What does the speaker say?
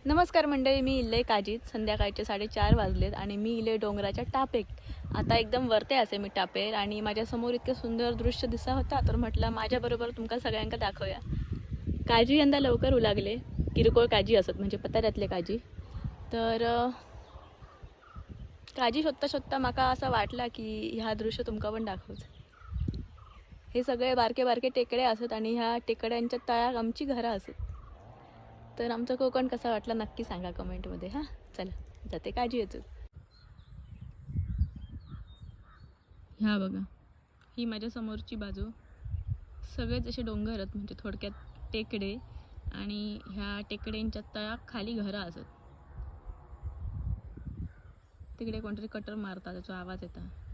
नमस्कार मंडळी, मी इल्ले काजीत. संध्याकाळचे 4:30 वाजलेत आणि मी इले डोंगराच्या टापेक. आता एकदम वरते असे मी टापेर आणि माझ्यासमोर इतके सुंदर दृश्य दिसा होता, तर म्हटलं माझ्याबरोबर तुमका सगळ्यांका दाखवूया. काजी यंदा लवकर उलागले, किरकोळ काजी असत म्हणजे पताऱ्यातले काजी. तर काजी शोधता शोधता माका असं वाटला की ह्या दृश्य तुमका पण दाखवच. हे सगळे बारके बारके टेकडे असत आणि ह्या टेकड्यांच्या तळ्यात आमची घरं असत. तर आमचा कोकण कसा वाटला नक्की सांगा कमेंटमध्ये. हां, चला जाते काळजी येतो. ह्या बघा, ही माझ्या समोरची बाजू सगळेच असे डोंगर आहेत, म्हणजे थोडक्यात टेकडे. आणि ह्या टेकड्यांच्या तळात खाली घरं असत. तिकडे कोणतरी कटर मारतात, त्याचा आवाज येतात.